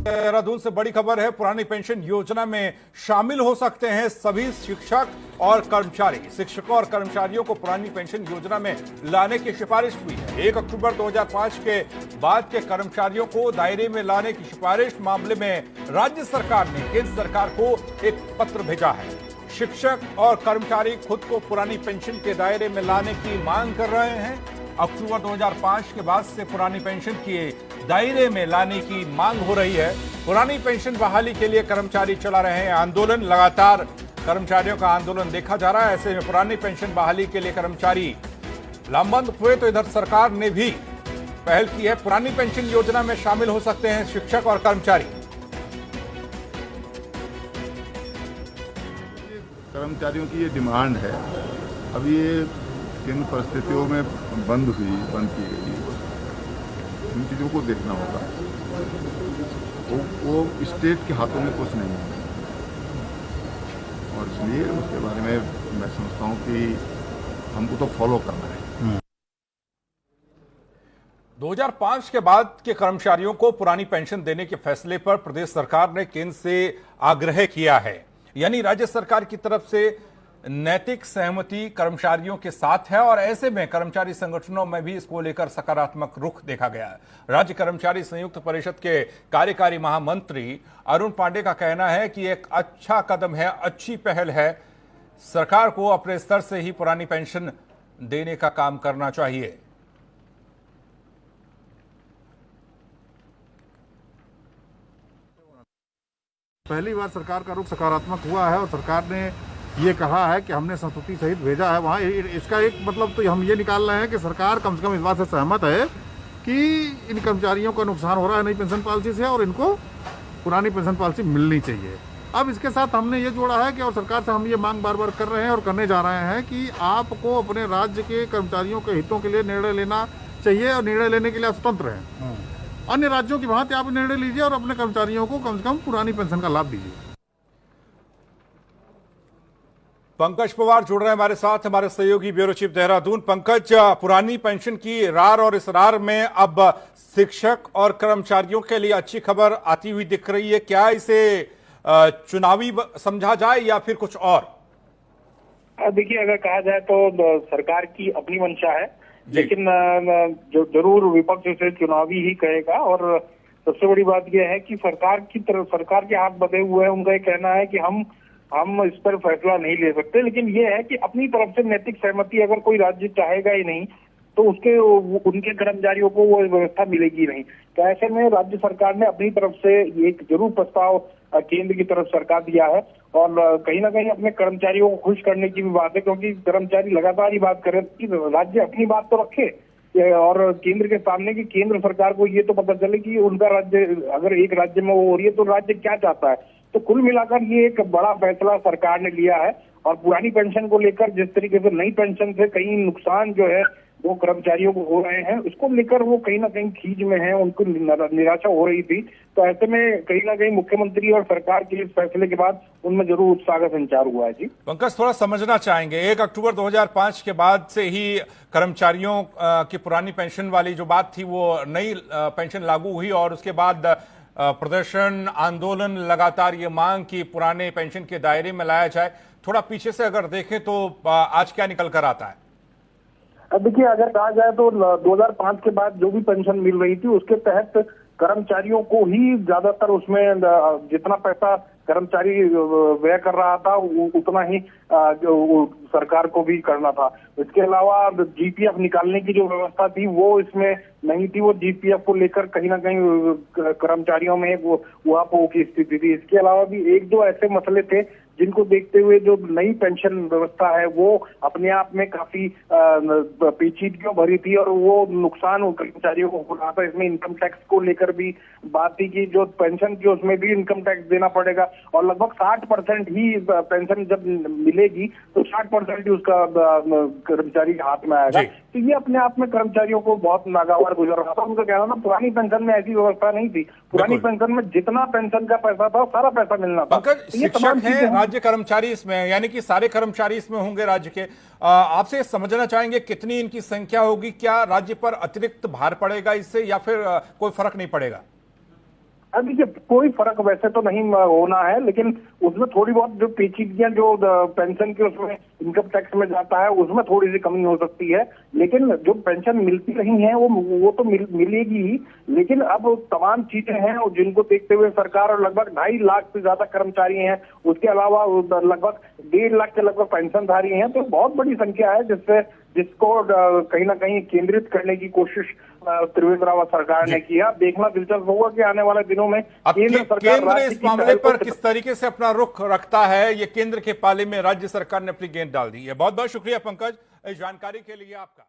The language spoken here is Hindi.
देहरादून से बड़ी खबर है। पुरानी पेंशन योजना में शामिल हो सकते हैं सभी शिक्षक और कर्मचारी। शिक्षकों और कर्मचारियों को पुरानी पेंशन योजना में लाने की सिफारिश हुई है। 1 अक्टूबर 2005 के बाद के कर्मचारियों को दायरे में लाने की सिफारिश मामले में राज्य सरकार ने केंद्र सरकार को एक पत्र भेजा है। शिक्षक और कर्मचारी खुद को पुरानी पेंशन के दायरे में लाने की मांग कर रहे हैं। अक्टूबर 2005 के बाद से पुरानी पेंशन के दायरे में लाने की मांग हो रही है। पुरानी पेंशन बहाली के लिए कर्मचारी चला रहे हैं आंदोलन। लगातार कर्मचारियों का आंदोलन देखा जा रहा है। ऐसे में पुरानी पेंशन बहाली के लिए कर्मचारी लामबंद हुए तो इधर सरकार ने भी पहल की है। पुरानी पेंशन योजना में शामिल हो सकते हैं शिक्षक और कर्मचारी। कर्मचारियों की ये डिमांड है। अब ये किन परिस्थितियों में बंद की गई, इन चीज़ों को देखना होगा। वो स्टेट के हाथों में कुछ नहीं है और इसलिए उसके बारे में मैं समझता हूँ कि हमको तो फॉलो करना है। 2005 के बाद के कर्मचारियों को पुरानी पेंशन देने के फैसले पर प्रदेश सरकार ने केंद्र से आग्रह किया है। यानी राज्य सरकार की तरफ से नैतिक सहमति कर्मचारियों के साथ है और ऐसे में कर्मचारी संगठनों में भी इसको लेकर सकारात्मक रुख देखा गया है। राज्य कर्मचारी संयुक्त परिषद के कार्यकारी महामंत्री अरुण पांडे का कहना है कि एक अच्छा कदम है, अच्छी पहल है। सरकार को अपने स्तर से ही पुरानी पेंशन देने का काम करना चाहिए। पहली बार सरकार का रुख सकारात्मक हुआ है और सरकार ने ये कहा है कि हमने संस्तुति सहित भेजा है वहाँ। इसका एक मतलब तो हम ये निकाल रहे हैं कि सरकार कम से कम इस बात से सहमत है कि इन कर्मचारियों का नुकसान हो रहा है नई पेंशन पॉलिसी से और इनको पुरानी पेंशन पॉलिसी मिलनी चाहिए। अब इसके साथ हमने ये जोड़ा है कि और सरकार से हम ये मांग बार बार कर रहे हैं और करने जा रहे हैं कि आपको अपने राज्य के कर्मचारियों के हितों के लिए निर्णय लेना चाहिए और निर्णय लेने के लिए आप स्वतंत्र हैं। अन्य राज्यों की भांति आप निर्णय लीजिए और अपने कर्मचारियों को कम से कम पुरानी पेंशन का लाभ दीजिए। पंकज पवार जुड़ रहे हैं हमारे साथ, हमारे सहयोगी ब्यूरो चीफ देहरादून। पंकज, पुरानी पेंशन की रार और इस रार में अब शिक्षक और कर्मचारियों के लिए अच्छी खबर आती हुई दिख रही है। क्या इसे चुनावी समझा जाए या फिर कुछ और? देखिए, अगर कहा जाए तो सरकार की अपनी मंशा है, लेकिन जो जरूर विपक्ष इसे चुनावी ही कहेगा। और सबसे बड़ी बात यह है कि सरकार की तरफ, सरकार के हाथ बंधे हुए हैं। उनका ये कहना है कि हम इस पर फैसला नहीं ले सकते, लेकिन ये है कि अपनी तरफ से नैतिक सहमति अगर कोई राज्य चाहेगा ही नहीं तो उनके कर्मचारियों को वो व्यवस्था मिलेगी नहीं। तो ऐसे में राज्य सरकार ने अपनी तरफ से एक जरूर प्रस्ताव केंद्र की तरफ सरकार दिया है और कहीं ना कहीं अपने कर्मचारियों को खुश करने की भी बात है, क्योंकि कर्मचारी लगातार ही बात कर रहे हैं कि राज्य अपनी बात तो रखे और केंद्र के सामने कि केंद्र सरकार को ये तो पता चले कि उनका राज्य अगर एक राज्य में वो हो रही है तो राज्य क्या चाहता है। तो कुल मिलाकर ये एक बड़ा फैसला सरकार ने लिया है और पुरानी पेंशन को लेकर जिस तरीके से नई पेंशन से कई नुकसान जो है वो कर्मचारियों को हो रहे हैं, उसको लेकर वो कहीं ना कहीं खींच में है, उनको निराशा हो रही थी। तो ऐसे में कहीं ना कहीं मुख्यमंत्री और सरकार के इस फैसले के बाद उनमें जरूर उत्साह का संचार हुआ है। जी पंकज, थोड़ा समझना चाहेंगे, 1 अक्टूबर 2005 के बाद से ही कर्मचारियों की पुरानी पेंशन वाली जो बात थी वो नई पेंशन लागू हुई और उसके बाद प्रदर्शन, आंदोलन, लगातार ये मांग कि पुराने पेंशन के दायरे में लाया जाए। थोड़ा पीछे से अगर देखें तो आज क्या निकल कर आता है? देखिए, अगर कहा जाए तो 2005 के बाद जो भी पेंशन मिल रही थी उसके तहत कर्मचारियों को ही ज्यादातर उसमें जितना पैसा कर्मचारी व्यय कर रहा था उतना ही सरकार को भी करना था। इसके अलावा जीपीएफ निकालने की जो व्यवस्था थी वो इसमें नहीं थी। वो जीपीएफ को लेकर कहीं ना कहीं कर्मचारियों में वो उहापोह की स्थिति थी। इसके अलावा भी एक दो ऐसे मसले थे जिनको देखते हुए जो नई पेंशन व्यवस्था है वो अपने आप में काफी पेचीदगियों भरी थी और वो नुकसान कर्मचारियों को हो रहा था। इसमें इनकम टैक्स को लेकर भी बात थी कि जो पेंशन की उसमें भी इनकम टैक्स देना पड़ेगा और लगभग 60% ही पेंशन जब मिलेगी तो 60% ही उसका कर्मचारी के हाथ में आएगा। तो ये अपने आप में कर्मचारियों को बहुत नागवार गुजर रहा था। उनका कहना था पुरानी पेंशन में ऐसी व्यवस्था नहीं थी। पुरानी पेंशन में जितना पेंशन का पैसा था सारा पैसा मिलना था। शिक्षक है, राज्य कर्मचारी इसमें हैं, यानी कि सारे कर्मचारी इसमें होंगे राज्य के। आपसे समझना चाहेंगे कितनी इनकी संख्या होगी, क्या राज्य पर अतिरिक्त भार पड़ेगा इससे या फिर कोई फर्क नहीं पड़ेगा? अब देखिए कोई फर्क वैसे तो नहीं होना है, लेकिन उसमें थोड़ी बहुत जो पेचीदगियां जो पेंशन के उसमें इनकम टैक्स में जाता है उसमें थोड़ी सी कमी हो सकती है, लेकिन जो पेंशन मिलती रही है वो तो मिलेगी ही। लेकिन अब तमाम चीजें हैं और जिनको देखते हुए सरकार और लगभग 2.5 लाख से ज्यादा कर्मचारी हैं, उसके अलावा लगभग 1.5 लाख के लगभग पेंशनधारी हैं, तो बहुत बड़ी संख्या है जिसको कहीं ना कहीं केंद्रित करने की कोशिश त्रिवेंद्र रावत सरकार ने किया। देखना दिलचस्प होगा कि आने वाले दिनों में केंद्र इस मामले पर किस तरीके से अपना रुख रखता है। ये केंद्र के पाले में राज्य सरकार ने अपनी गेंद डाल दी है। बहुत बहुत शुक्रिया पंकज इस जानकारी के लिए आपका।